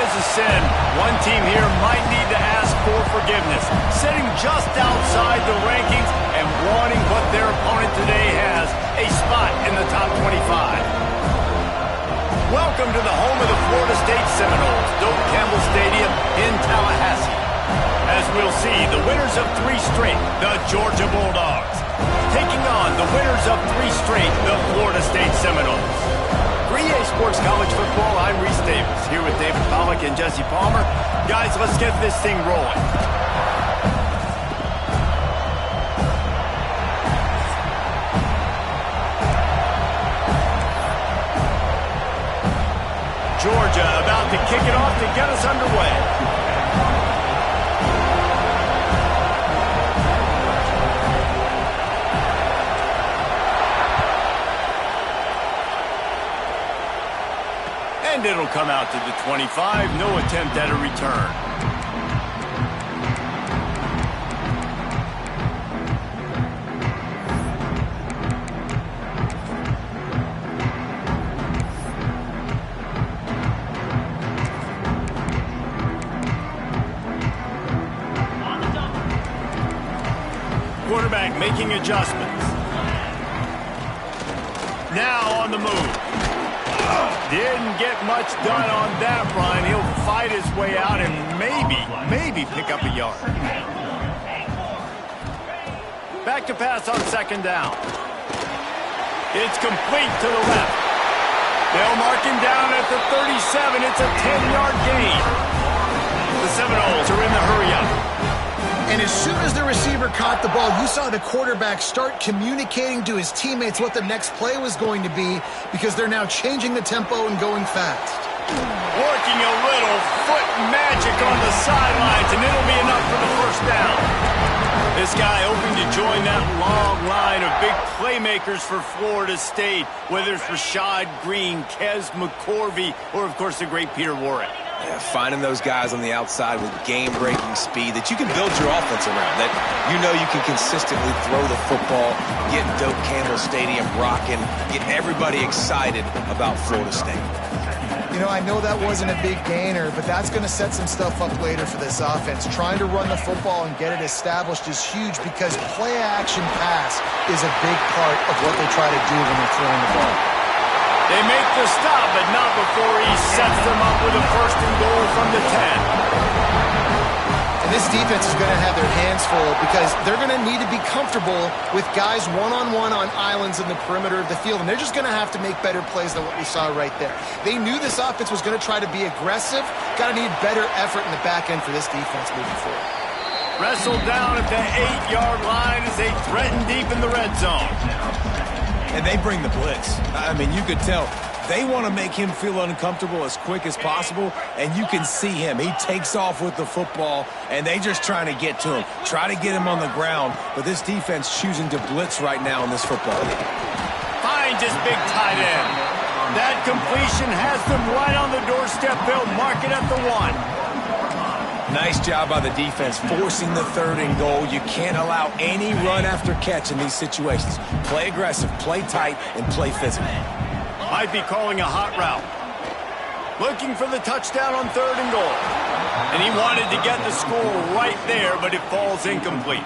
was a sin. One team here might need to ask for forgiveness, sitting just outside the rankings and wanting what their opponent today has, a spot in the top 25. Welcome to the home of the Florida State Seminoles, Doak Campbell Stadium in Tallahassee. As we'll see, the winners of 3 straight, the Georgia Bulldogs, taking on the winners of 3 straight, the Florida State Seminoles. For EA Sports College Football, I'm Reese Davis, here with David Pollack and Jesse Palmer. Guys, let's get this thing rolling. Georgia about to kick it off to get us underway. And it'll come out to the 25. No attempt at a return. Quarterback making adjustments. Now on the move. Didn't get much done on that run. He'll fight his way out and maybe pick up a yard. Back to pass on 2nd down. It's complete to the left. They'll mark him down at the 37. It's a 10-yard gain. The Seminoles are in the hurry-up. And as soon as the receiver caught the ball, you saw the quarterback start communicating to his teammates what the next play was going to be, because they're now changing the tempo and going fast. Working a little foot magic on the sidelines, and it'll be enough for the 1st down. This guy hoping to join that long line of big playmakers for Florida State, whether it's Rashad Green, Kez McCorvey, or, of course, the great Peter Warrick. Yeah, finding those guys on the outside with game-breaking speed that you can build your offense around, that you know you can consistently throw the football, get Doak Campbell Stadium rocking, get everybody excited about Florida State. You know, I know that wasn't a big gainer, but that's going to set some stuff up later for this offense. Trying to run the football and get it established is huge, because play-action pass is a big part of what they try to do when they're throwing the ball. They make the stop, but not before he sets them up with a 1st and goal from the 10. And this defense is going to have their hands full, because they're going to need to be comfortable with guys one-on-one on islands in the perimeter of the field, and they're just going to have to make better plays than what we saw right there. They knew this offense was going to try to be aggressive. Got to need better effort in the back end for this defense moving forward. Wrestled down at the 8-yard line as they threaten deep in the red zone. And they bring the blitz. I mean, you could tell they want to make him feel uncomfortable as quick as possible, and you can see him. He takes off with the football, and they just trying to get to him, try to get him on the ground, but this defense choosing to blitz right now in this football game. Finds his big tight end. That completion has them right on the doorstep. They'll mark it at the 1. Nice job by the defense, forcing the 3rd and goal. You can't allow any run after catch in these situations. Play aggressive, play tight, and play physical. Might be calling a hot route. Looking for the touchdown on 3rd and goal. And he wanted to get the score right there, but it falls incomplete.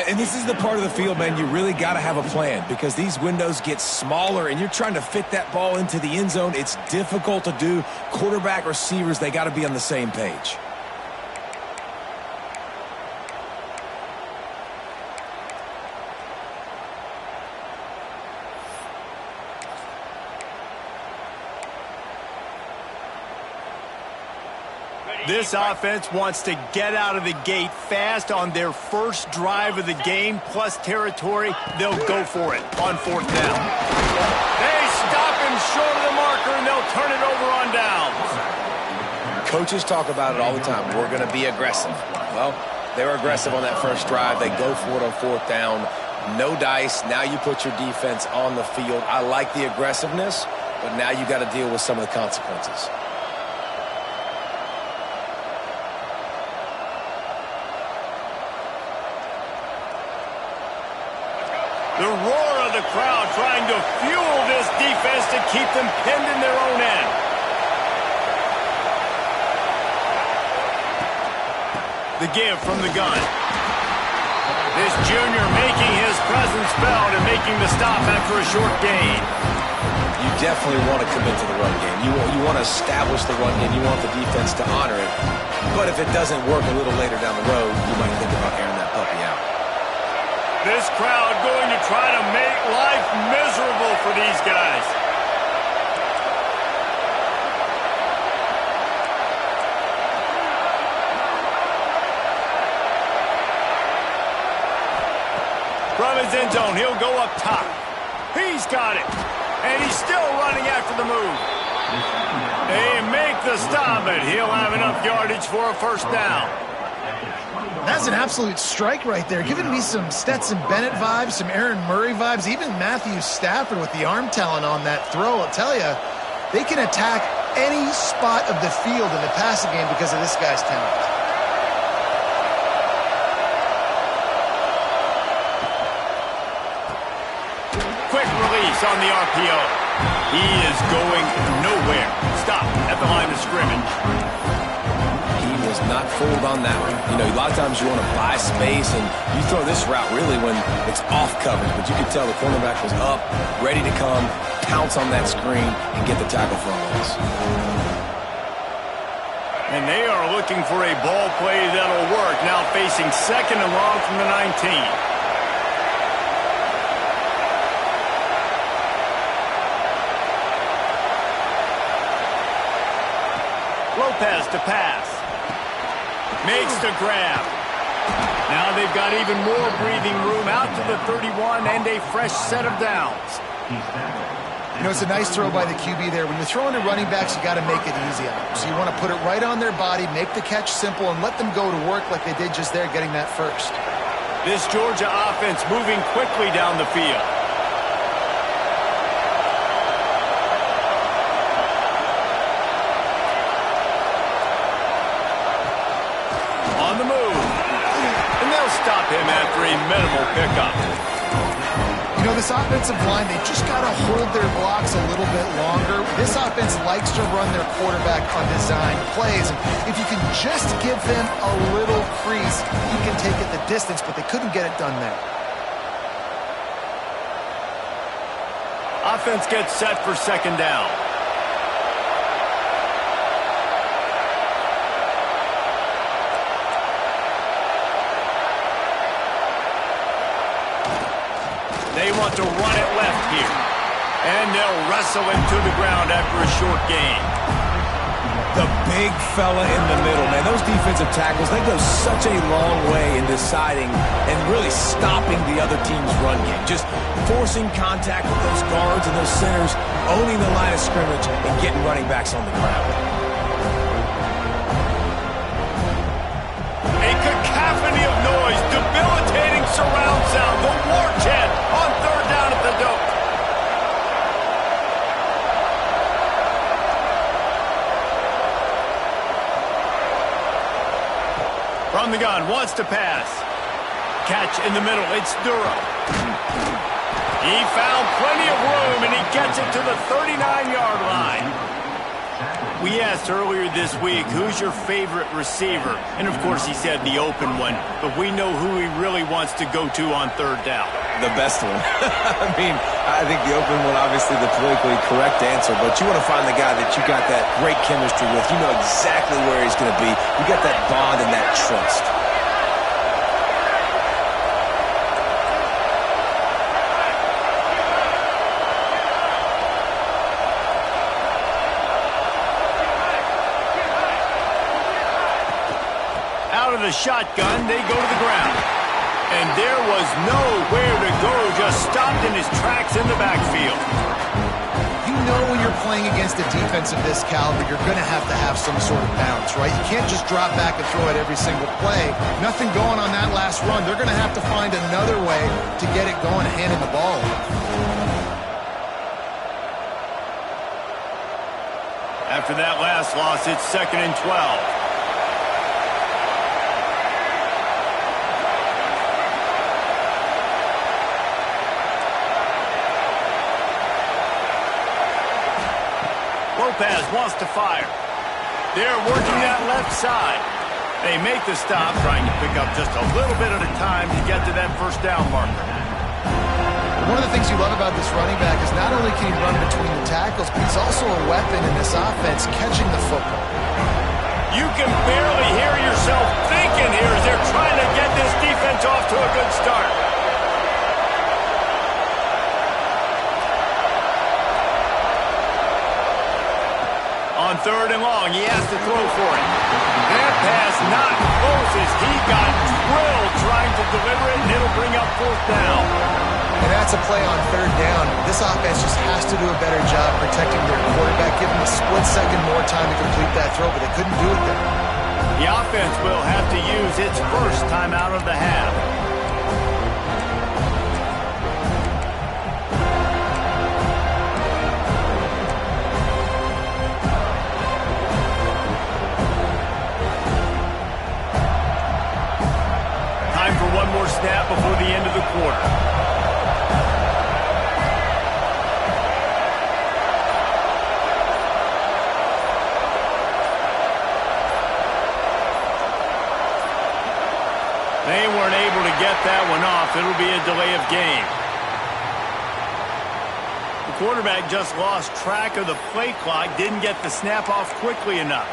And this is the part of the field, man, you really got to have a plan, because these windows get smaller and you're trying to fit that ball into the end zone. It's difficult to do. Quarterback, receivers, they got to be on the same page. This offense wants to get out of the gate fast on their 1st drive of the game, plus territory. They'll go for it on 4th down. They stop him short of the marker, and they'll turn it over on downs. Coaches talk about it all the time. We're going to be aggressive. Well, they were aggressive on that 1st drive. They go for it on 4th down. No dice. Now you put your defense on the field. I like the aggressiveness, but now you got to deal with some of the consequences. The roar of the crowd trying to fuel this defense to keep them pinned in their own end. The give from the gun. This junior making his presence felt and making the stop after a short gain. You definitely want to commit to the run game. You want to establish the run game. You want the defense to honor it. But if it doesn't work a little later down the road, you might think about airing that puppy out. This crowd going to try to make life miserable for these guys. From his end zone, he'll go up top. He's got it. And he's still running after the move. They make the stop, but he'll have enough yardage for a first down. That's an absolute strike right there. Giving me some Stetson Bennett vibes, some Aaron Murray vibes, even Matthew Stafford with the arm talent on that throw. I'll tell you, they can attack any spot of the field in the passing game because of this guy's talent. On the RPO. He is going nowhere. Stop at the line of scrimmage. He was not fooled on that one. You know, a lot of times you want to buy space, and you throw this route really when it's off coverage. But you could tell the cornerback was up, ready to come, pounce on that screen, and get the tackle for a loss. And they are looking for a ball play that'll work. Now facing second and long from the 19. Lopez to pass. Makes the grab. Now they've got even more breathing room out to the 31 and a fresh set of downs. You know, it's a nice throw by the QB there. When you're throwing to running backs, you got to make it easy on them. So you want to put it right on their body, make the catch simple, and let them go to work like they did just there, getting that first. This Georgia offense moving quickly down the field. Stop him after a minimal pickup. You know, this offensive line, they just got to hold their blocks a little bit longer. This offense likes to run their quarterback on design plays. If you can just give them a little crease, he can take it the distance, but they couldn't get it done there. Offense gets set for second down. They want to run it left here. And they'll wrestle him to the ground after a short gain. The big fella in the middle, man. Those defensive tackles, they go such a long way in deciding and really stopping the other team's run game. Just forcing contact with those guards and those centers, owning the line of scrimmage, and getting running backs on the ground. A cacophony of noise, debilitating surround sound, the war chant on third down at the dope. From the gun, wants to pass. Catch in the middle, it's Durham. He found plenty of room, and he gets it to the 39-yard line. We asked earlier this week, who's your favorite receiver? And, of course, he said the open one. But we know who he really wants to go to on third down. The best one. I mean, I think the open one, obviously the politically correct answer. But you want to find the guy that you got that great chemistry with. You know exactly where he's going to be. You got that bond and that trust. The shotgun, they go to the ground. And there was nowhere to go, just stopped in his tracks in the backfield. You know when you're playing against a defense of this caliber, you're going to have some sort of bounce, right? You can't just drop back and throw it every single play. Nothing going on that last run. They're going to have to find another way to get it going and handing the ball off. After that last loss, it's 2nd and 12. Lopez wants to fire. They're working that left side. They make the stop, trying to pick up just a little bit at a time to get to that first down marker. One of the things you love about this running back is not only can he run between the tackles, but he's also a weapon in this offense catching the football. You can barely hear yourself thinking here as they're trying to get this defense off to a good start. On 3rd and long, he has to throw for it. That pass not close as he got drilled trying to deliver it, and it'll bring up 4th down. And that's a play on 3rd down. This offense just has to do a better job protecting their quarterback, give him a split second more time to complete that throw, but they couldn't do it there. The offense will have to use its first time out of the half. Time for one more snap before the end of the quarter. They weren't able to get that one off. It'll be a delay of game. The quarterback just lost track of the play clock, didn't get the snap off quickly enough.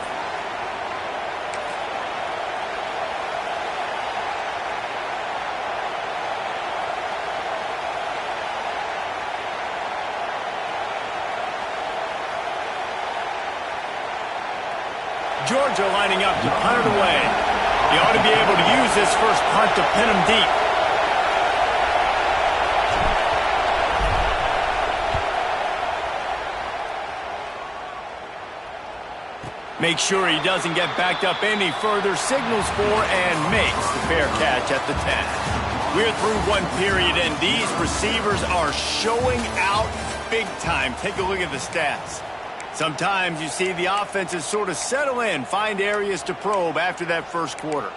Georgia lining up to punt it away. He ought to be able to use this first punt to pin him deep. Make sure he doesn't get backed up any further, signals for and makes the fair catch at the 10. We're through one period, and these receivers are showing out big time. Take a look at the stats. Sometimes you see the offenses sort of settle in, find areas to probe after that first quarter.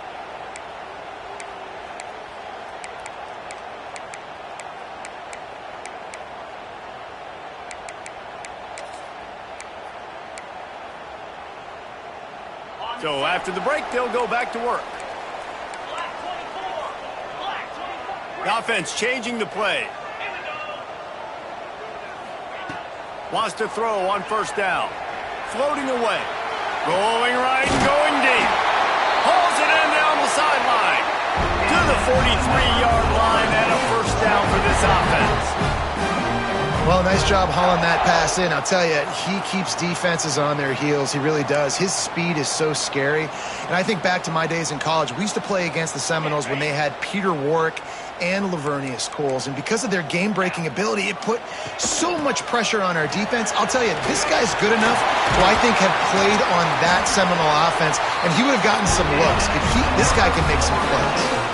So after the break, they'll go back to work. The offense changing the play. Wants to throw on 1st down. Floating away. Going right and going deep. Hauls it in down the sideline. To the 43-yard line and a 1st down for this offense. Well, nice job hauling that pass in. I'll tell you, he keeps defenses on their heels. He really does. His speed is so scary. And I think back to my days in college. We used to play against the Seminoles when they had Peter Warrick and Lavernius Coles. And because of their game-breaking ability, it put so much pressure on our defense. I'll tell you, this guy's good enough who I think have played on that Seminole offense, and he would have gotten some looks. This guy can make some plays.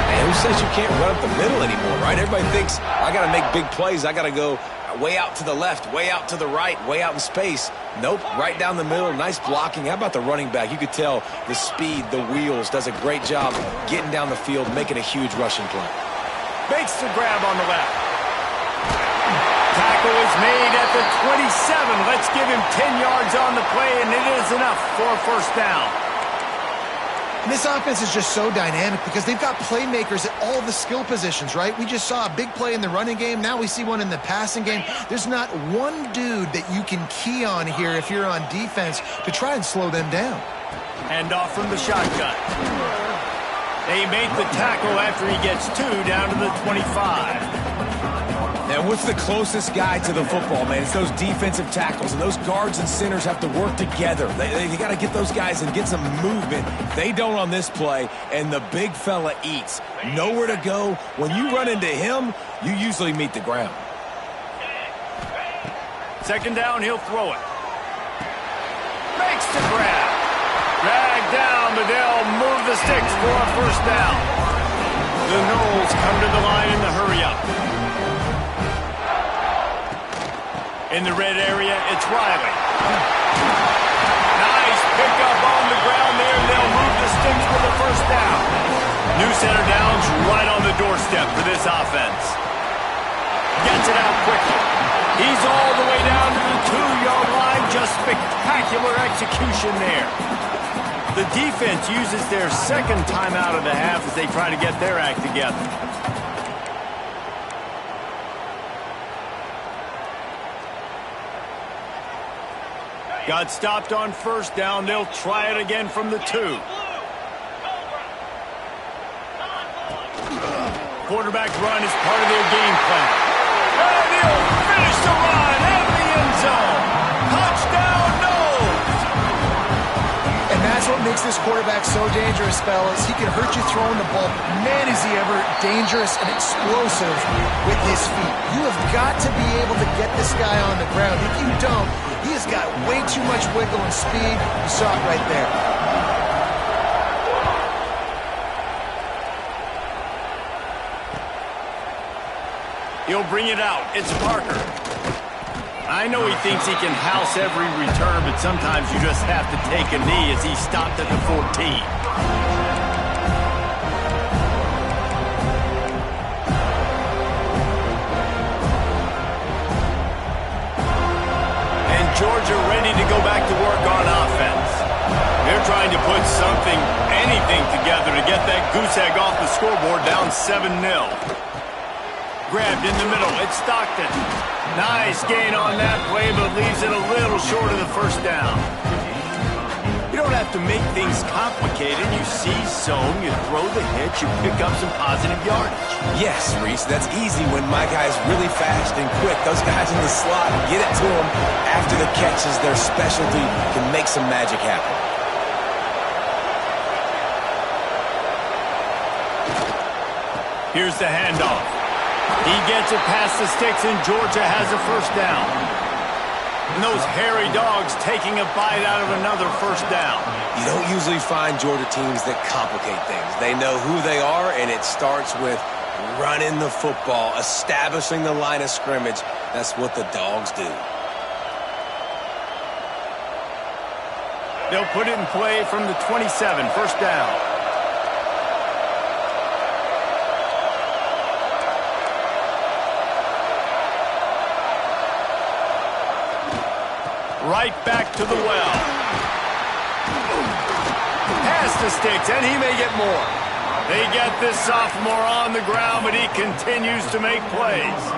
Man, who says you can't run up the middle anymore, right? Everybody thinks, I got to make big plays. I got to go way out to the left, way out to the right, way out in space. Nope, right down the middle, nice blocking. How about the running back? You could tell the speed, the wheels, does a great job getting down the field, making a huge rushing play. Makes the grab on the left. Tackle is made at the 27. Let's give him 10 yards on the play, and it is enough for a 1st down. And this offense is just so dynamic because they've got playmakers at all the skill positions, right? We just saw a big play in the running game. Now we see one in the passing game. There's not one dude that you can key on here if you're on defense to try and slow them down. Hand off from the shotgun. They make the tackle after he gets 2 down to the 25. Now, what's the closest guy to the football, man? It's those defensive tackles, and those guards and centers have to work together. They got to get those guys and get some movement. They don't on this play, and the big fella eats. Nowhere to go. When you run into him, you usually meet the ground. 2nd down, he'll throw it. Makes the grab. Dragged down, but they'll move the sticks for a 1st down. The Noles come to the line in the hurry-up. In the red area, it's Riley. Nice pickup on the ground there, and they'll move the sticks for the 1st down. New center downs right on the doorstep for this offense. Gets it out quickly. He's all the way down to the 2-yard line. Just spectacular execution there. The defense uses their second timeout of the half as they try to get their act together. Got stopped on first down. They'll try it again from the 2. Quarterback run is part of their game plan. And he'll finish the run out of the end zone. Touchdown, no! And that's what makes this quarterback so dangerous, fellas. He can hurt you throwing the ball. Man, is he ever dangerous and explosive with his feet. You have got to be able to get this guy on the ground. If you don't, he has got way too much wiggle and speed. You saw it right there. He'll bring it out. It's Parker. I know he thinks he can house every return, but sometimes you just have to take a knee as he stopped at the 14. And Georgia ready to go back to work on offense. They're trying to put something, anything together to get that goose egg off the scoreboard down 7-0. Grabbed in the middle. It's Stockton. Nice gain on that play, but leaves it a little short of the first down. You don't have to make things complicated. You see zone, you throw the hitch, you pick up some positive yardage. Yes, Reese, that's easy when my guy's really fast and quick. Those guys in the slot, get it to them after the catch is their specialty, can make some magic happen. Here's the handoff. He gets it past the sticks, and Georgia has a first down. And those hairy dogs taking a bite out of another first down. You don't usually find Georgia teams that complicate things. They know who they are, and it starts with running the football, establishing the line of scrimmage. That's what the dogs do. They'll put it in play from the 27, first down. Right back to the well. Past the sticks, and he may get more. They get this sophomore on the ground, but he continues to make plays.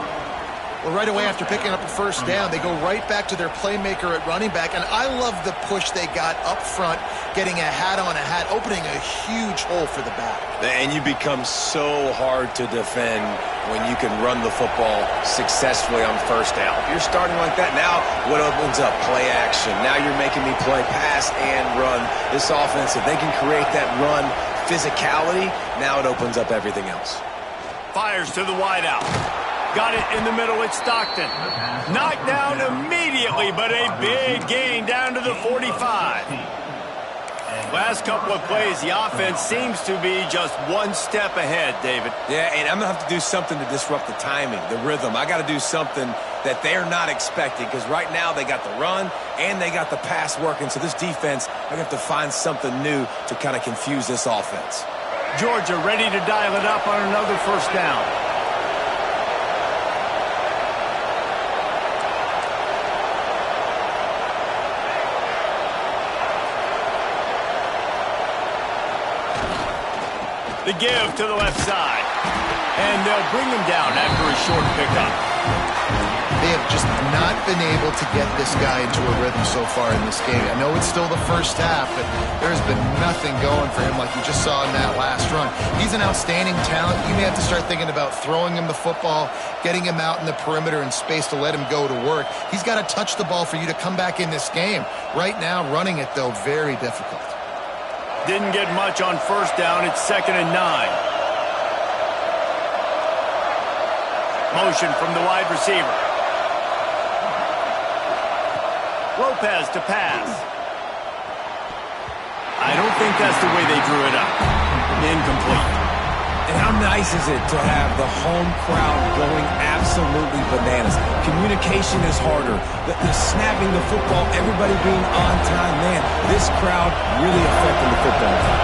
Well, right away after picking up a first down, they go right back to their playmaker at running back. And I love the push they got up front, getting a hat on a hat, opening a huge hole for the back. And you become so hard to defend when you can run the football successfully on first down. If you're starting like that, now what opens up? Play action. Now you're making me play pass and run. This offense, if they can create that run physicality, now it opens up everything else. Fires to the wideout. Got it in the middle, it's Stockton. Knocked down immediately, but a big gain down to the 45. Last couple of plays, the offense seems to be just one step ahead, David. Yeah, and I'm going to have to do something to disrupt the timing, the rhythm. I got to do something that they're not expecting, because right now they got the run and they got the pass working. So this defense, I have to find something new to kind of confuse this offense. Georgia ready to dial it up on another first down. The give to the left side. And they'll bring him down after a short pickup. They have just not been able to get this guy into a rhythm so far in this game. I know it's still the first half, but there's been nothing going for him like you just saw in that last run. He's an outstanding talent. You may have to start thinking about throwing him the football, getting him out in the perimeter in space to let him go to work. He's got to touch the ball for you to come back in this game. Right now, running it, though, very difficult. Didn't get much on first down. It's 2nd and 9. Motion from the wide receiver. Lopez to pass. I don't think that's the way they drew it up. Incomplete. And how nice is it to have the home crowd going absolutely bananas? Communication is harder. The snapping the football, everybody being on time. Man, this crowd really affecting the football team.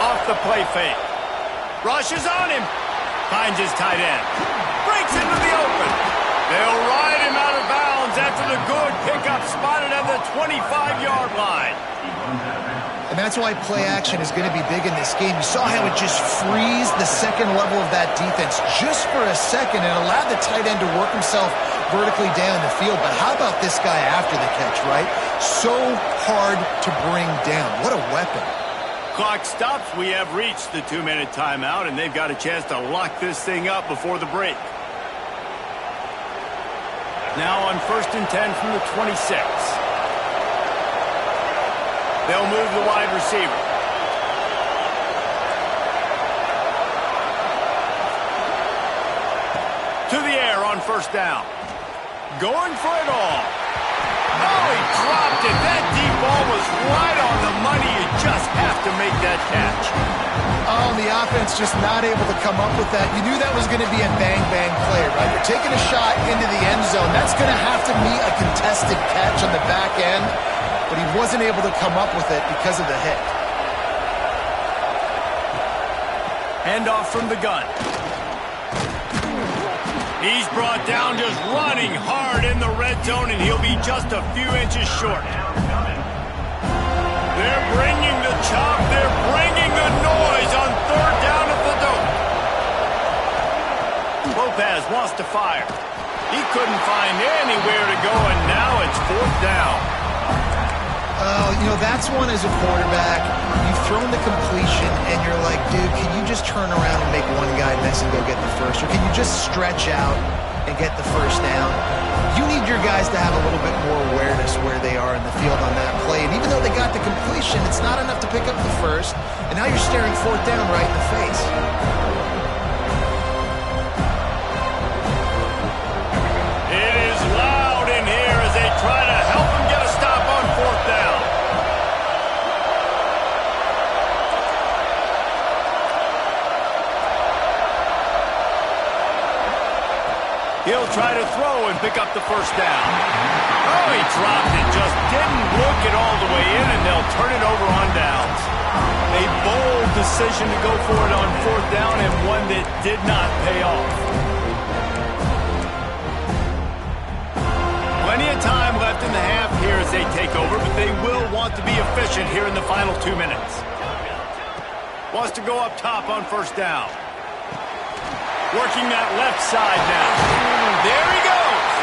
Off the play fake. Rushes on him. Finds his tight end. Breaks into the open. They'll ride him out of bounds after the good pickup spotted at the 25-yard line. And that's why play action is going to be big in this game. You saw how it just frees the second level of that defense just for a second and allowed the tight end to work himself vertically down the field. But how about this guy after the catch, right? So hard to bring down. What a weapon. Clock stops. We have reached the 2-minute timeout, and they've got a chance to lock this thing up before the break. Now on 1st and 10 from the 26. They'll move the wide receiver. To the air on 1st down. Going for it all. Oh, he dropped it. That deep ball was right on the money. You just have to make that catch. Oh, the offense just not able to come up with that. You knew that was going to be a bang-bang play, right? You're taking a shot into the end zone. That's going to have to be a contested catch on the back end, but he wasn't able to come up with it because of the hit. Handoff from the gun. He's brought down just running hard in the red zone, and he'll be just a few inches short. They're bringing the chop. They're bringing the noise on 3rd down at the dope. Lopez wants to fire. He couldn't find anywhere to go, and now it's 4th down. Oh, you know, that's one as a quarterback. You've thrown the completion, and you're like, dude, can you just turn around and make one guy miss and go get the first? Or can you just stretch out and get the 1st down? You need your guys to have a little bit more awareness where they are in the field on that play. And even though they got the completion, it's not enough to pick up the 1st. And now you're staring 4th down right in the face. It is loud in here as they try to help him get a stop on 4th down. He'll try to throw and pick up the 1st down. Oh, he dropped it. Just didn't look it all the way in, and they'll turn it over on downs. A bold decision to go for it on 4th down, and one that did not pay off. Plenty of time left in the half here as they take over, but they will want to be efficient here in the final 2 minutes. Wants to go up top on 1st down. Working that left side now. There he goes.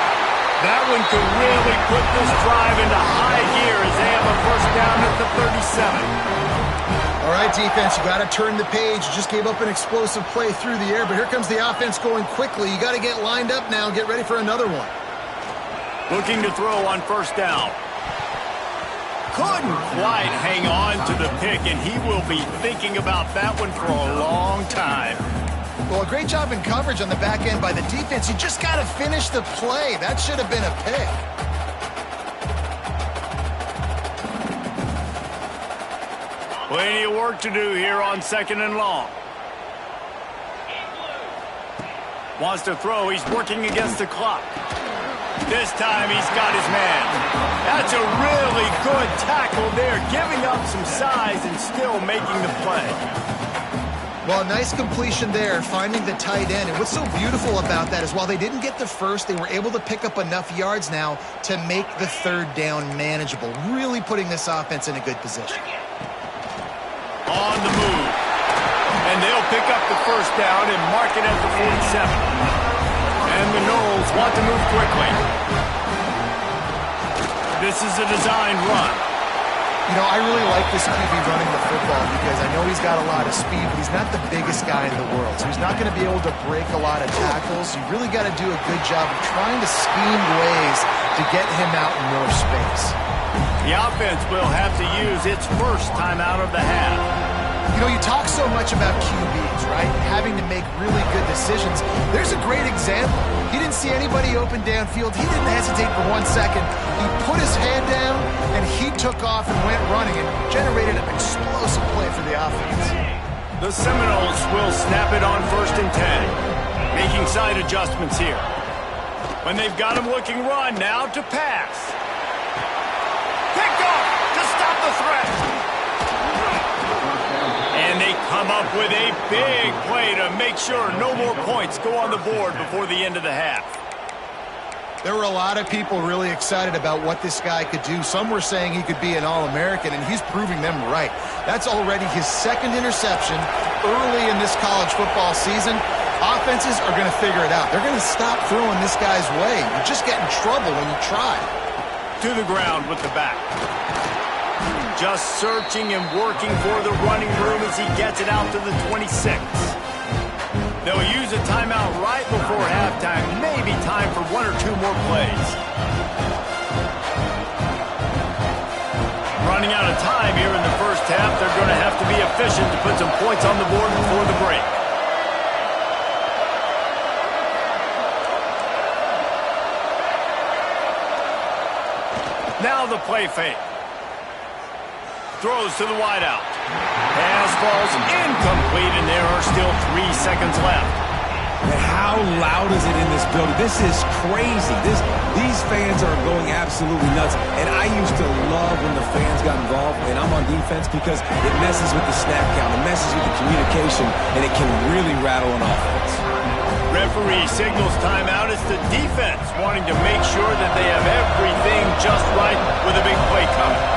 That one could really put this drive into high gear as they have a 1st down at the 37. All right, defense, you got to turn the page. You just gave up an explosive play through the air, but here comes the offense going quickly. You got to get lined up now and get ready for another one. Looking to throw on 1st down. Couldn't quite hang on to the pick, and he will be thinking about that one for a long time. Well, a great job in coverage on the back end by the defense. You just got to finish the play. That should have been a pick. Plenty of work to do here on 2nd and long. Wants to throw. He's working against the clock. This time he's got his man. That's a really good tackle there, giving up some size and still making the play. Well, nice completion there, finding the tight end. And what's so beautiful about that is while they didn't get the 1st, they were able to pick up enough yards now to make the 3rd down manageable, really putting this offense in a good position. On the move. And they'll pick up the 1st down and mark it at the 47. And the Knowles want to move quickly. This is a designed run. You know, I really like this QB running the football because I know he's got a lot of speed, but he's not the biggest guy in the world. So he's not going to be able to break a lot of tackles. You really got to do a good job of trying to scheme ways to get him out in more space. The offense will have to use its 1st time out of the half. You know, you talk so much about QBs, right? Having to make really good decisions. There's a great example. He didn't see anybody open downfield. He didn't hesitate for 1 second. He put his hand down, and he took off and went running and generated an explosive play for the offense. The Seminoles will snap it on 1st and 10. Making side adjustments here. When they've got him looking run, now to pass. Picked off to stop the threat. And they come come up with a big play to make sure no more points go on the board before the end of the half. There were a lot of people really excited about what this guy could do. Some were saying he could be an All-American, and he's proving them right. That's already his second interception early in this college football season. Offenses are going to figure it out. They're going to stop throwing this guy's way. You just get in trouble when you try. To the ground with the back. Just searching and working for the running room as he gets it out to the 26. They'll use a timeout right before halftime. Maybe time for one or two more plays. Running out of time here in the first half. They're going to have to be efficient to put some points on the board before the break. Now the play fake. Throws to the wideout. Pass falls incomplete, and there are still 3 seconds left. And how loud is it in this building? This is crazy. These fans are going absolutely nuts. And I used to love when the fans got involved, and I'm on defense, because it messes with the snap count, it messes with the communication, and it can really rattle an offense. Referee signals timeout. It's the defense wanting to make sure that they have everything just right with a big play coming.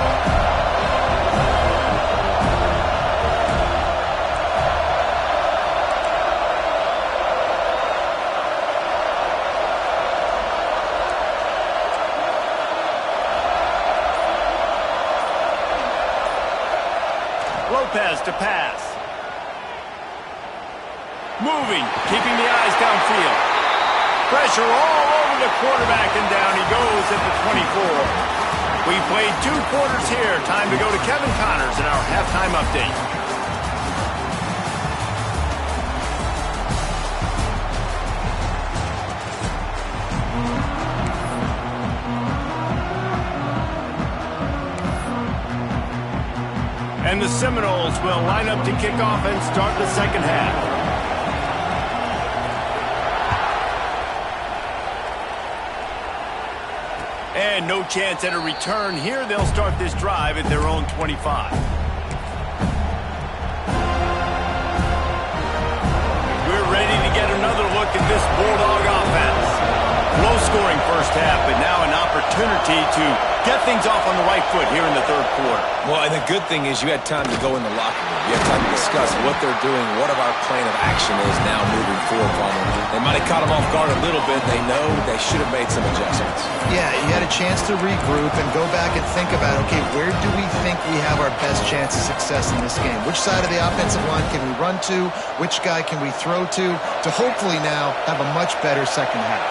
Lopez to pass. Moving, keeping the eyes downfield. Pressure all over the quarterback, and down he goes at the 24. We played 2 quarters here. Time to go to Kevin Connors in our halftime update. And the Seminoles will line up to kick off and start the second half. And no chance at a return here. They'll start this drive at their own 25. We're ready to get another look at this Bulldog offense. Low-scoring first half, but now an opportunity to get things off on the right foot here in the third quarter. Well, and the good thing is you had time to go in the locker room. You had time to discuss what they're doing, what our plan of action is now moving forward, Palmer. They might have caught them off guard a little bit. They know they should have made some adjustments. Yeah, you had a chance to regroup and go back and think about, okay, where do we think we have our best chance of success in this game? Which side of the offensive line can we run to? Which guy can we throw to hopefully now have a much better second half?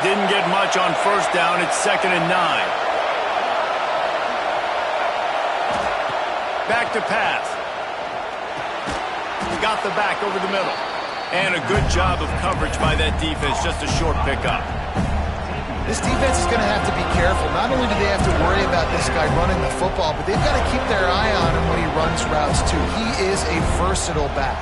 Didn't get much on first down. It's 2nd and 9. Back to pass. Got the back over the middle. And a good job of coverage by that defense. Just a short pickup. This defense is going to have to be careful. Not only do they have to worry about this guy running the football, but they've got to keep their eye on him when he runs routes too. He is a versatile back.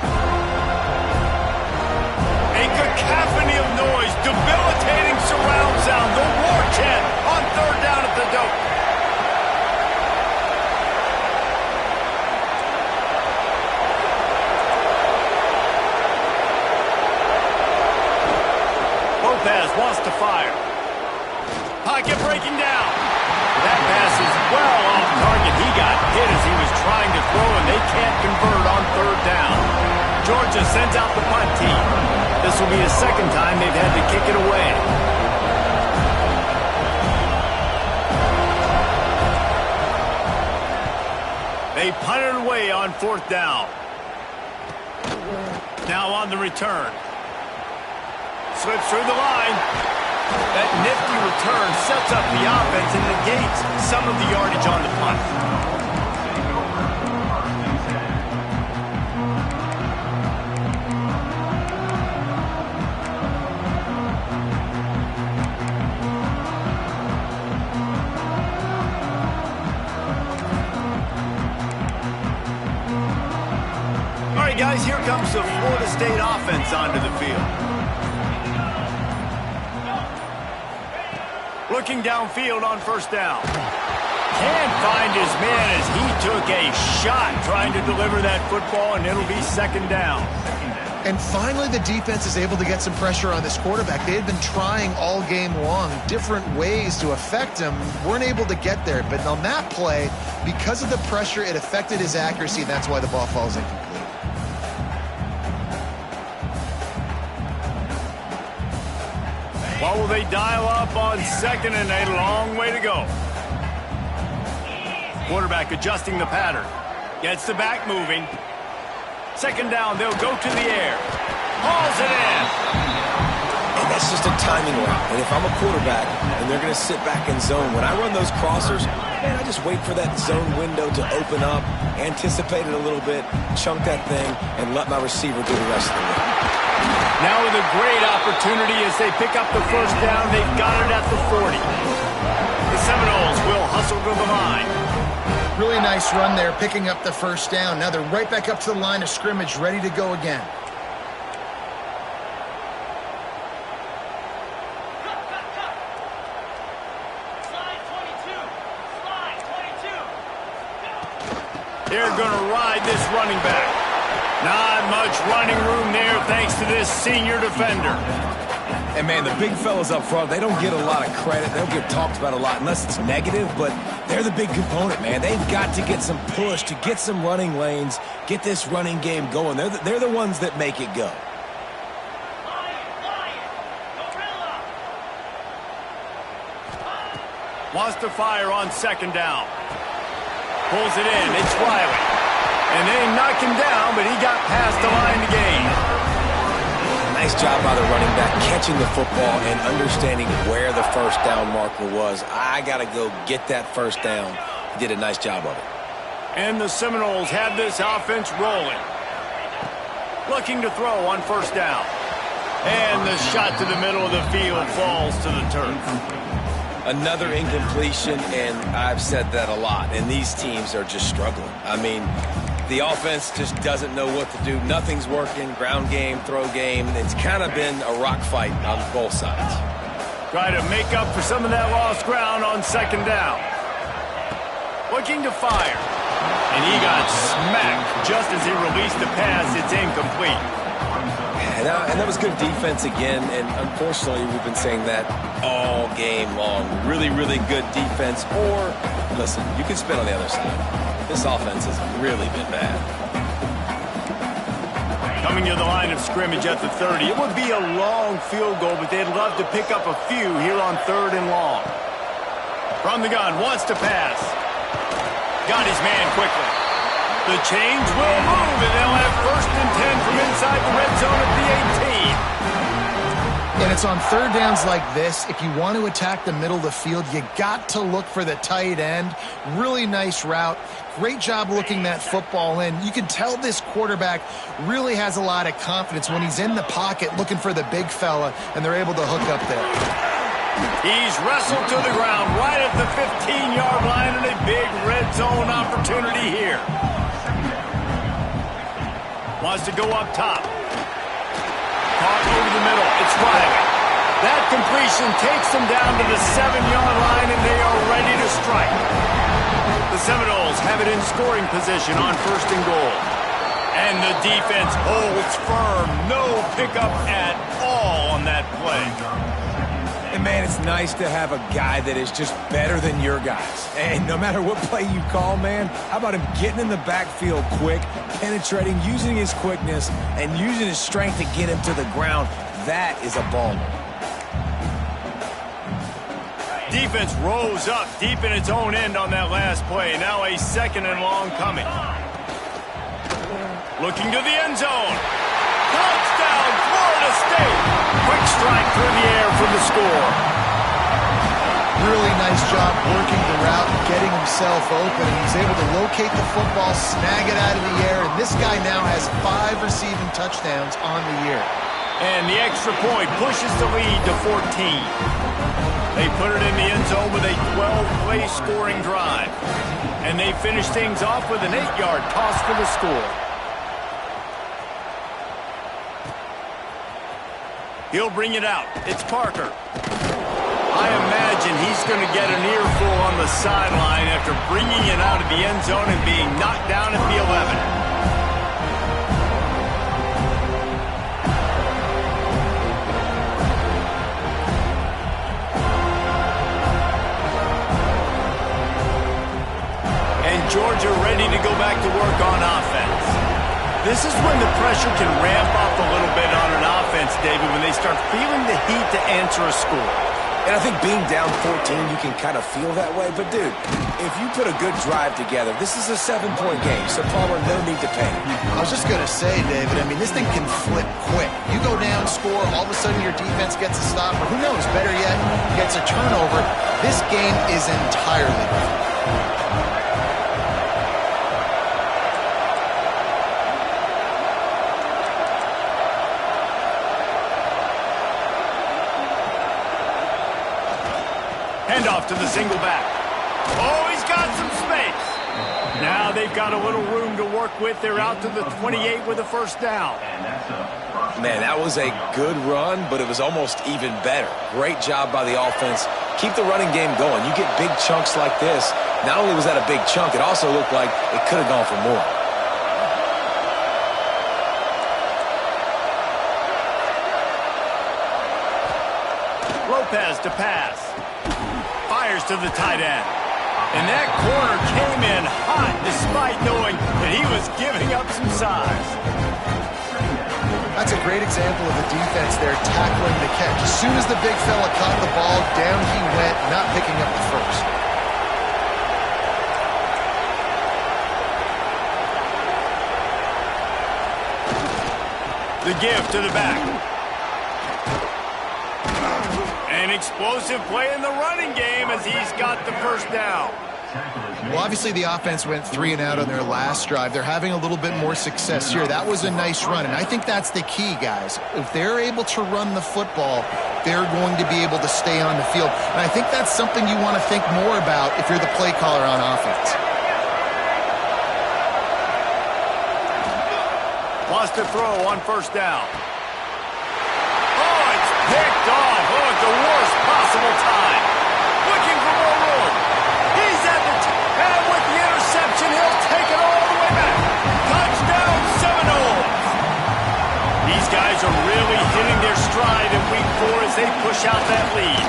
A cacophony of noise, debilitating surround sound, the war chant on 3rd down at the dope. Lopez wants to fire. Pocket breaking down. That pass is well off target. He got hit as he was trying to throw, and they can't convert on 3rd down. Georgia sends out the punt team. This will be the second time they've had to kick it away. They punted away on 4th down. Now on the return. Slips through the line. That nifty return sets up the offense and negates some of the yardage on the punt. Guys, here comes the Florida State offense onto the field. Looking downfield on 1st down. can't find his man as he took a shot trying to deliver that football, and it'll be second down. And finally, the defense is able to get some pressure on this quarterback. They had been trying all game long different ways to affect him, weren't able to get there. But on that play, because of the pressure, it affected his accuracy, and that's why the ball falls incomplete. What will they dial up on second, and a long way to go? Quarterback adjusting the pattern. Gets the back moving. Second down, they'll go to the air. Hauls it in. And that's just a timing route. And if I'm a quarterback and they're going to sit back in zone, when I run those crossers, man, I just wait for that zone window to open up, anticipate it a little bit, chunk that thing, and let my receiver do the rest of the work. Now with a great opportunity as they pick up the first down. They've got it at the 40. The Seminoles will hustle to the line. Really nice run there, picking up the first down. Now they're right back up to the line of scrimmage, ready to go again. They're going to ride this running back. Not much running room there thanks to this senior defender. And, man, the big fellas up front, they don't get a lot of credit. They don't get talked about a lot unless it's negative, but they're the big component, man. They've got to get some push, to get some running lanes, get this running game going. They're the ones that make it go. Wants to fire on second down. Pulls it in. It's Riley. And they knock him down, but he got past the line to gain. Nice job by the running back, catching the football and understanding where the first down marker was. I got to go get that first down. He did a nice job of it. And the Seminoles have this offense rolling. Looking to throw on first down. And the shot to the middle of the field falls to the turf. Another incompletion, and I've said that a lot, and these teams are just struggling. I mean, the offense just doesn't know what to do. Nothing's working. Ground game, throw game. It's kind of been a rock fight on both sides. Try to make up for some of that lost ground on second down. Looking to fire. And he got smacked just as he released the pass. It's incomplete. And that was good defense again, and unfortunately we've been saying that all game long. Really, really good defense. Or, listen, you can spin on the other side. This offense has really been bad. Coming to the line of scrimmage at the 30. It would be a long field goal, but they'd love to pick up a few here on third and long. From the gun, wants to pass. Got his man quickly. The chains will move, and they'll have first and 10 from inside the red zone at the 18. And it's on third downs like this. If you want to attack the middle of the field, you got to look for the tight end. Really nice route. Great job looking that football in. You can tell this quarterback really has a lot of confidence when he's in the pocket looking for the big fella, and they're able to hook up there. He's wrestled to the ground right at the 15-yard line, and a big red zone opportunity here. Wants to go up top. Caught over the middle. It's Riley. That completion takes them down to the 7-yard line, and they are ready to strike. The Seminoles have it in scoring position on first and goal. And the defense holds firm. No pickup at all on that play. And, man, it's nice to have a guy that is just better than your guys. And no matter what play you call, man, how about him getting in the backfield quick, penetrating, using his quickness, and using his strength to get him to the ground. That is a baller. Defense rose up deep in its own end on that last play. Now a second and long coming. Looking to the end zone. Touchdown, Florida State. Quick strike through the air for the score. Really nice job working the route and getting himself open. And he's able to locate the football, snag it out of the air, and this guy now has 5 receiving touchdowns on the year. And the extra point pushes the lead to 14. They put it in the end zone with a 12-play scoring drive. And they finish things off with an 8-yard toss for the score. He'll bring it out. It's Parker. I imagine imagine he's going to get an earful on the sideline after bringing it out of the end zone and being knocked down at the 11. Georgia ready to go back to work on offense. This is when the pressure can ramp up a little bit on an offense, David, when they start feeling the heat to answer a score. And I think being down 14, you can kind of feel that way. But, dude, if you put a good drive together, this is a 7-point game, so Palmer, no need to panic. I was just going to say, David, I mean, this thing can flip quick. You go down, score, all of a sudden your defense gets a stop, or who knows, better yet, gets a turnover. This game is entirely different. Handoff to the single back. Oh, he's got some space. Now they've got a little room to work with. They're out to the 28 with a first down. Man, that was a good run, but it was almost even better. Great job by the offense. Keep the running game going. You get big chunks like this. Not only was that a big chunk, it also looked like it could have gone for more. Lopez to pass. Fires to the tight end. And that corner came in hot despite knowing that he was giving up some size. That's a great example of the defense there tackling the catch. As soon as the big fella caught the ball, down he went, not picking up the first. The give to the back. An explosive play in the running game as he's got the first down. Well, obviously the offense went 3 and out on their last drive. They're having a little bit more success here. That was a nice run, and I think that's the key, guys. If they're able to run the football, they're going to be able to stay on the field. And I think that's something you want to think more about if you're the play caller on offense. Lost a throw on first down. Oh, it's picked off. Oh, at the worst possible time. Looking for more room. He's at the and with the interception, he'll take it all the way back. Touchdown, Seminoles. These guys are really hitting their stride in week 4 as they push out that lead.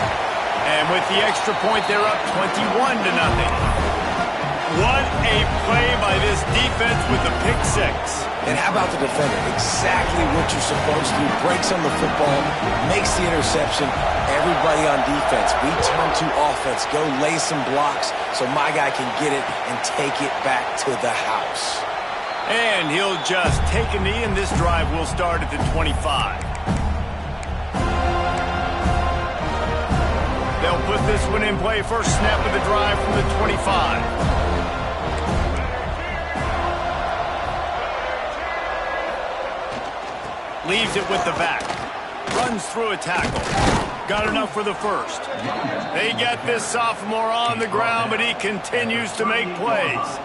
And with the extra point, they're up 21-0. What a play by this defense with the pick 6. And how about the defender? Exactly what you're supposed to do. Breaks on the football, makes the interception. Everybody on defense, we turn to offense. Go lay some blocks so my guy can get it and take it back to the house. And he'll just take a knee, and this drive will start at the 25. They'll put this one in play. First snap of the drive from the 25. Leaves it with the back. Runs through a tackle. Got enough for the first. They get this sophomore on the ground, but he continues to make plays.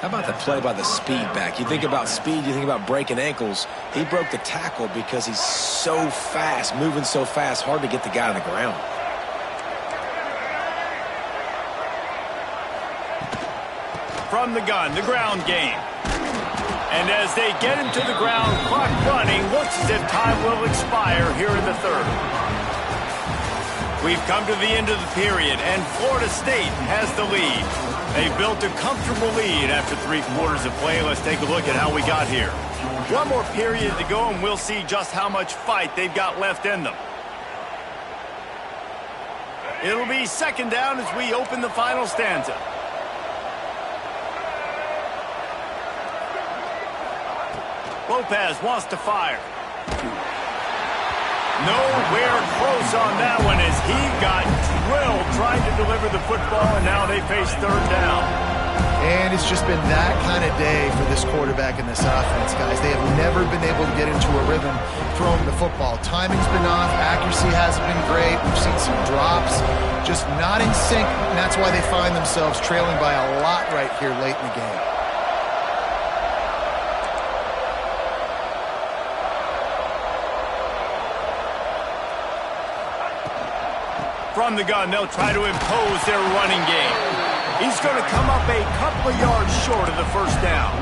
How about the play by the speed back? You think about speed, you think about breaking ankles. He broke the tackle because he's so fast, moving so fast, hard to get the guy on the ground. From the gun, the ground game. And as they get into the ground, clock running, looks as if time will expire here in the third. We've come to the end of the period, and Florida State has the lead. They built a comfortable lead after 3 quarters of play. Let's take a look at how we got here. One more period to go, and we'll see just how much fight they've got left in them. It'll be second down as we open the final stanza. Lopez wants to fire. Nowhere close on that one as he got drilled trying to deliver the football, and now they face third down. And it's just been that kind of day for this quarterback and this offense, guys. They have never been able to get into a rhythm throwing the football. Timing's been off. Accuracy hasn't been great. We've seen some drops. Just not in sync, and that's why they find themselves trailing by a lot right here late in the game. From the gun, they'll try to impose their running game. He's going to come up a couple of yards short of the first down.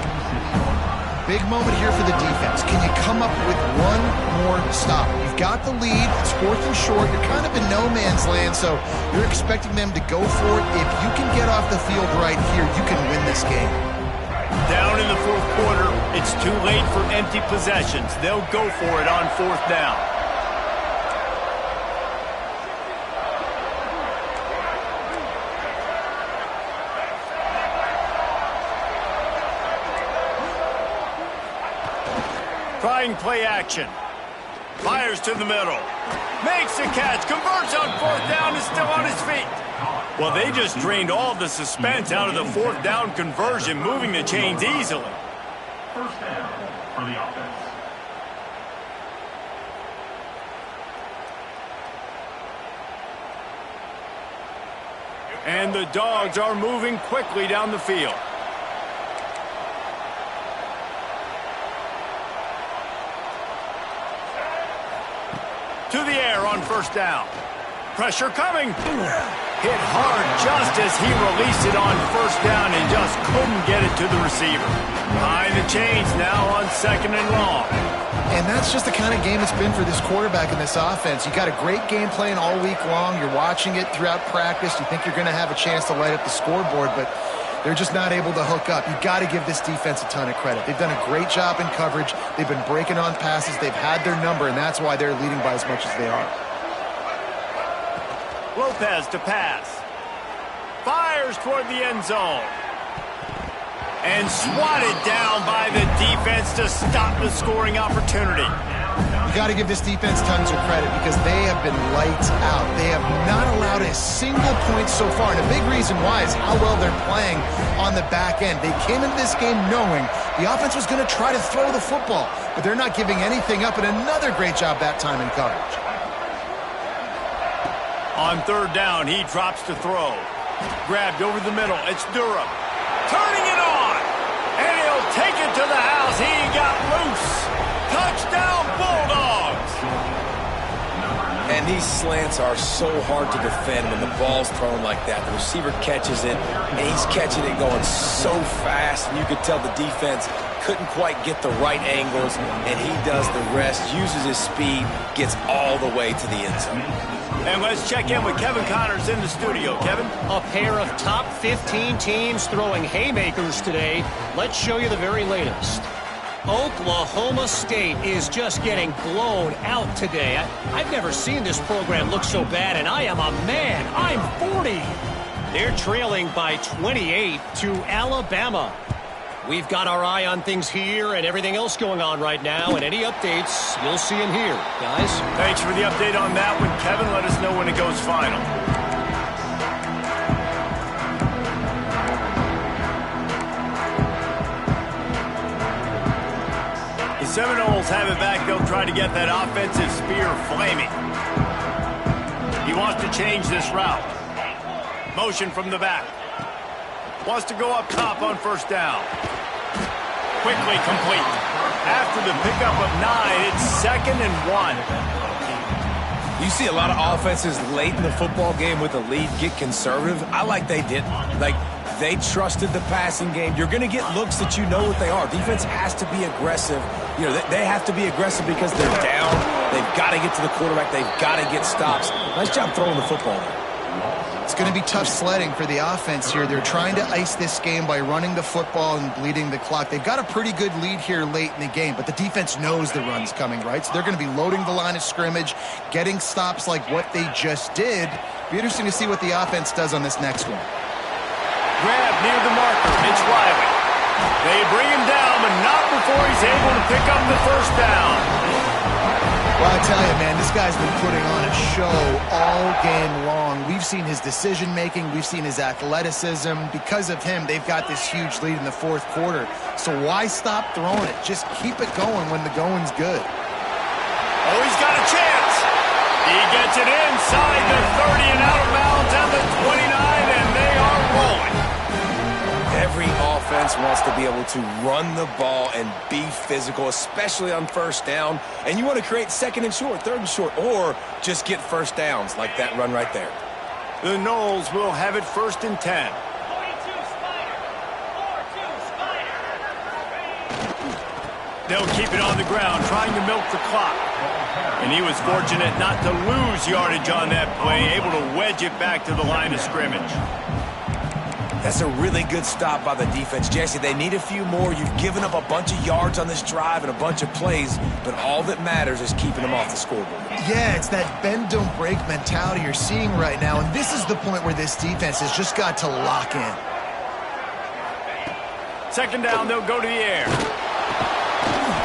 Big moment here for the defense. Can you come up with one more stop? You've got the lead. It's 4th and short. You're kind of in no man's land, so you're expecting them to go for it. If you can get off the field right here, you can win this game. Down in the 4th quarter, it's too late for empty possessions. They'll go for it on 4th down. Trying play action. Fires to the middle. Makes the catch. Converts on 4th down. Is still on his feet. Well, they just drained all the suspense out of the 4th down conversion, moving the chains easily. First down for the offense. And the Dogs are moving quickly down the field. To the air on 1st down. Pressure coming. Hit hard just as he released it on 1st down and just couldn't get it to the receiver. Behind the chains now on 2nd and long. And that's just the kind of game it's been for this quarterback in this offense. You got a great game plan all week long. You're watching it throughout practice. You think you're going to have a chance to light up the scoreboard, but they're just not able to hook up. You got to give this defense a ton of credit. They've done a great job in coverage. They've been breaking on passes. They've had their number, and that's why they're leading by as much as they are. Lopez to pass. Fires toward the end zone. And swatted down by the defense to stop the scoring opportunity. You got to give this defense tons of credit because they have been lights out. They have not allowed a single point so far, and a big reason why is how well they're playing on the back end. They came into this game knowing the offense was going to try to throw the football, but they're not giving anything up, and another great job that time in coverage. On 3rd down, he drops to throw. Grabbed over the middle. It's Durham. Turning it on. And he'll take it to the house. He got loose. Touchdown, Bulldogs. And these slants are so hard to defend when the ball's thrown like that. The receiver catches it, and he's catching it going so fast, and you could tell the defense couldn't quite get the right angles, and he does the rest, uses his speed, gets all the way to the end zone. And let's check in with Kevin Connors in the studio. Kevin? A pair of top 15 teams throwing haymakers today. Let's show you the very latest. Oklahoma State is just getting blown out today. I've never seen this program look so bad, and I am a man. I'm 40. They're trailing by 28 to Alabama. We've got our eye on things here and everything else going on right now, and any updates you'll see in here, guys. Thanks for the update on that one, Kevin. Let us know when it goes final. The Seminoles have it back. They'll try to get that offensive spear flaming. He wants to change this route. Motion from the back. Wants to go up top on 1st down. Quickly complete. After the pickup of 9, it's 2nd and 1. You see a lot of offenses late in the football game with a lead get conservative. I like they didn't. Like, they trusted the passing game. You're going to get looks that you know what they are. Defense has to be aggressive. You know, they have to be aggressive because they're down. They've got to get to the quarterback. They've got to get stops. Nice job throwing the football there. It's going to be tough sledding for the offense here. They're trying to ice this game by running the football and bleeding the clock. They've got a pretty good lead here late in the game, but the defense knows the run's coming, right? So they're going to be loading the line of scrimmage, getting stops like what they just did. Be interesting to see what the offense does on this next one. Grab near the marker. It's Riley. They bring him down, but not before he's able to pick up the 1st down. Well, I tell you, man, this guy's been putting on a show all game long. We've seen his decision-making. We've seen his athleticism. Because of him, they've got this huge lead in the 4th quarter. So why stop throwing it? Just keep it going when the going's good. Oh, he's got a chance. He gets it inside the 30 and out of bounds at the 29, and they are rolling. Every offense wants to be able to run the ball and be physical, especially on 1st down. And you want to create 2nd and short, 3rd and short, or just get 1st downs like that run right there. The Noles will have it 1st and 10. They'll keep it on the ground, trying to milk the clock. And he was fortunate not to lose yardage on that play, able to wedge it back to the line of scrimmage. That's a really good stop by the defense, Jesse. They need a few more. You've given up a bunch of yards on this drive and a bunch of plays, but all that matters is keeping them off the scoreboard. Yeah, it's that bend, don't break mentality you're seeing right now, and this is the point where this defense has just got to lock in. 2nd down, they'll go to the air.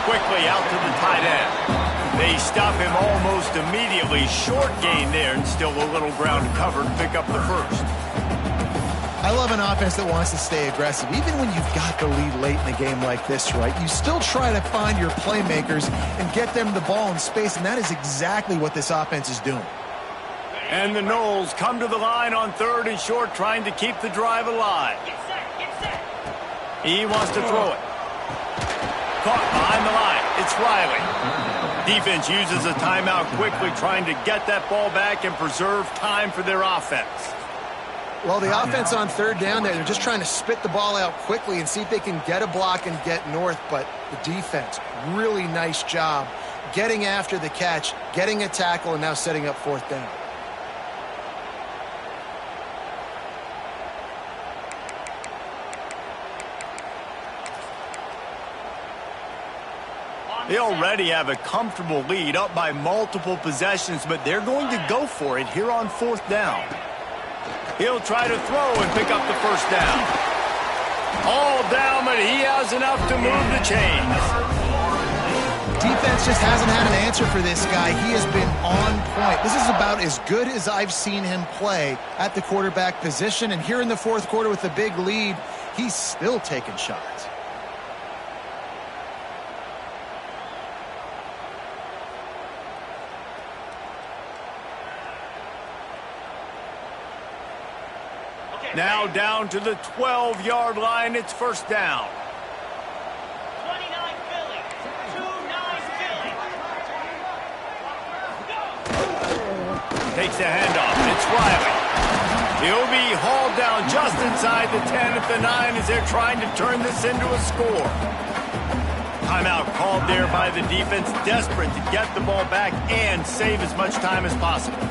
Quickly out to the tight end. They stop him almost immediately. Short gain there, and still a little ground covered to pick up the 1st. I love an offense that wants to stay aggressive. Even when you've got the lead late in a game like this, right, you still try to find your playmakers and get them the ball in space, and that is exactly what this offense is doing. And the Noles come to the line on 3rd and short, trying to keep the drive alive. He wants to throw it. Caught behind the line. It's Riley. Defense uses a timeout quickly, trying to get that ball back and preserve time for their offense. Well, the offense on 3rd down there, they're just trying to spit the ball out quickly and see if they can get a block and get north. But the defense, really nice job getting after the catch, getting a tackle, and now setting up 4th down. They already have a comfortable lead, up by multiple possessions, but they're going to go for it here on 4th down. He'll try to throw and pick up the 1st down. All down, but he has enough to move the chains. Defense just hasn't had an answer for this guy. He has been on point. This is about as good as I've seen him play at the quarterback position. And here in the 4th quarter with the big lead, he's still taking shots. Now down to the 12-yard line. It's 1st down. 29 Philly. 2-9 Philly. Takes the handoff. It's Riley. He'll be hauled down just inside the 10 at the 9 as they're trying to turn this into a score. Timeout called there by the defense, desperate to get the ball back and save as much time as possible.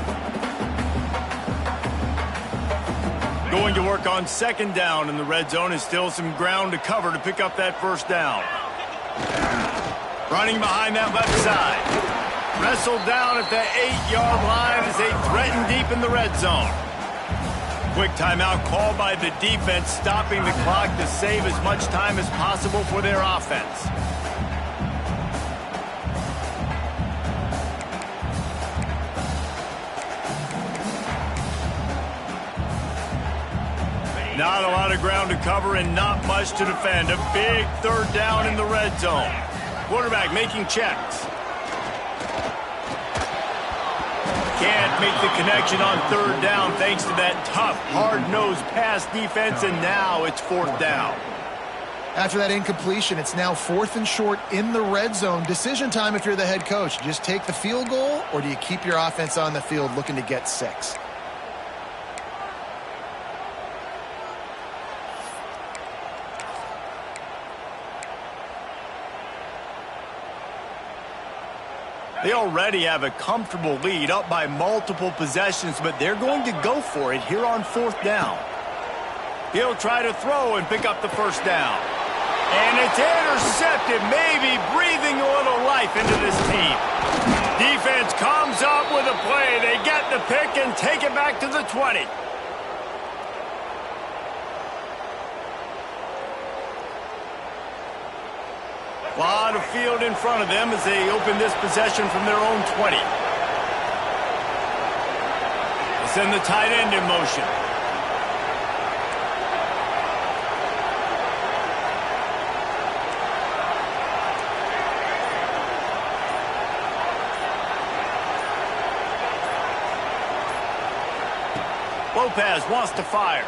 Going to work on 2nd down in the red zone, is still some ground to cover to pick up that 1st down. Running behind that left side. Wrestled down at the 8-yard line as they threaten deep in the red zone. Quick timeout called by the defense, stopping the clock to save as much time as possible for their offense. Not a lot of ground to cover and not much to defend. A big 3rd down in the red zone. Quarterback making checks. Can't make the connection on 3rd down thanks to that tough, hard-nosed pass defense, and now it's 4th down. After that incompletion, it's now 4th and short in the red zone. Decision time if you're the head coach. Just take the field goal, or do you keep your offense on the field looking to get 6? They already have a comfortable lead, up by multiple possessions, but they're going to go for it here on 4th down. He'll try to throw and pick up the 1st down. And it's intercepted, maybe breathing a little life into this team. Defense comes up with a play. They get the pick and take it back to the 20. A lot of field in front of them as they open this possession from their own 20. They send the tight end in motion. Lopez wants to fire.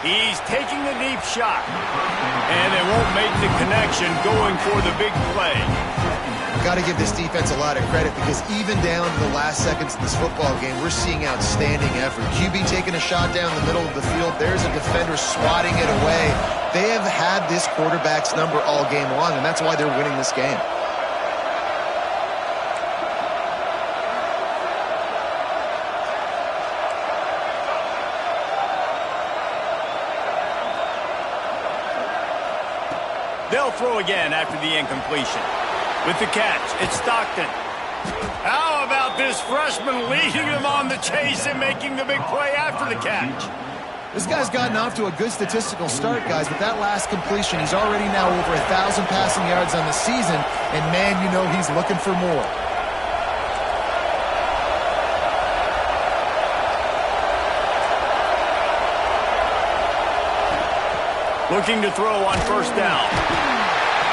He's taking the deep shot. And they won't make the connection going for the big play. got to give this defense a lot of credit because even down to the last seconds of this football game, we're seeing outstanding effort. QB taking a shot down the middle of the field. There's a defender swatting it away. They have had this quarterback's number all game long, and that's why they're winning this game. They'll throw again after the incompletion. With the catch, it's Stockton. How about this freshman leading them on the chase and making the big play after the catch? This guy's gotten off to a good statistical start, guys, but that last completion, he's already now over 1,000 passing yards on the season, and man, you know he's looking for more. Looking to throw on first down.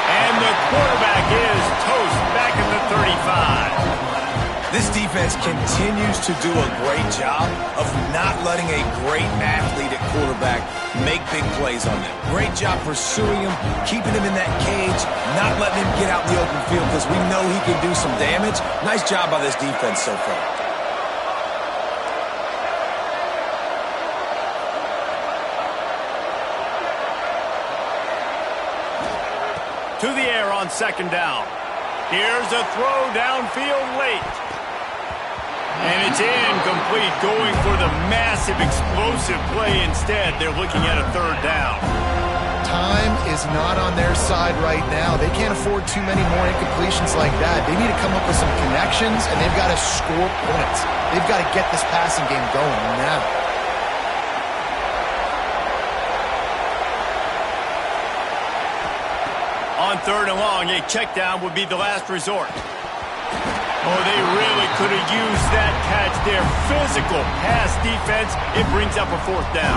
And the quarterback is toast back at the 35. This defense continues to do a great job of not letting a great athlete at quarterback make big plays on them. Great job pursuing him, keeping him in that cage, not letting him get out in the open field because we know he can do some damage. Nice job by this defense so far. To the air on second down. Here's a throw downfield late. And it's incomplete, going for the massive explosive play instead. They're looking at a third down. Time is not on their side right now. They can't afford too many more incompletions like that. They need to come up with some connections, and they've got to score points. They've got to get this passing game going now. On third and long, a check down would be the last resort. Oh, they really could have used that catch there. Physical pass defense. It brings up a fourth down.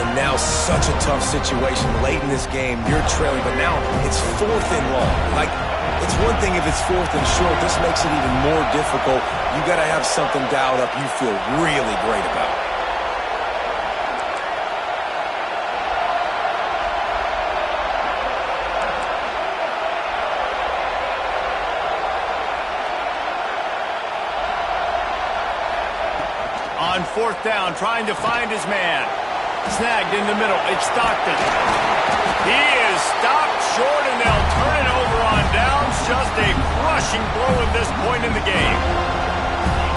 And now such a tough situation late in this game. You're trailing, but now it's fourth and long. Like, it's one thing if it's fourth and short. This makes it even more difficult. You got to have something dialed up you feel really great about. On fourth down, trying to find his man. Snagged in the middle. It's Stockton. He is stopped short, and they'll turn it over on downs. Just a crushing blow at this point in the game.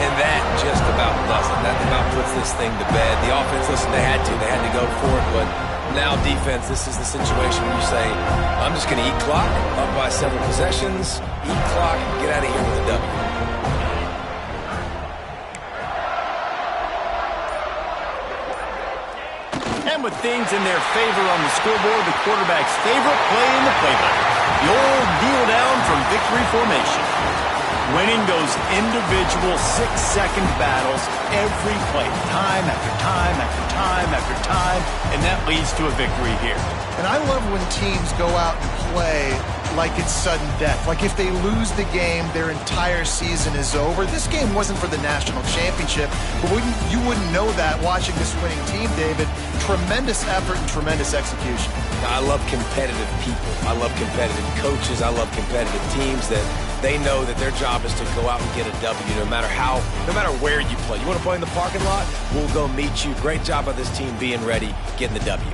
And that just about does it. That about puts this thing to bed. The offense, listen, they had to go for it, but now defense, this is the situation where you say, I'm just going to eat clock, up by several possessions, eat clock, get out of here with a W. And with things in their favor on the scoreboard, the quarterback's favorite play in the playbook. The old kneel down from victory formation. Winning those individual 6-second battles every play, time after time after time after time, and that leads to a victory here. And I love when teams go out and play like it's sudden death. Like if they lose the game, their entire season is over. This game wasn't for the national championship, but you wouldn't know that watching this winning team, David. Tremendous effort and tremendous execution. I love competitive people. I love competitive coaches. I love competitive teams that they know that their job is to go out and get a W no matter where you play. You want to play in the parking lot? We'll go meet you. Great job by this team being ready, getting the W.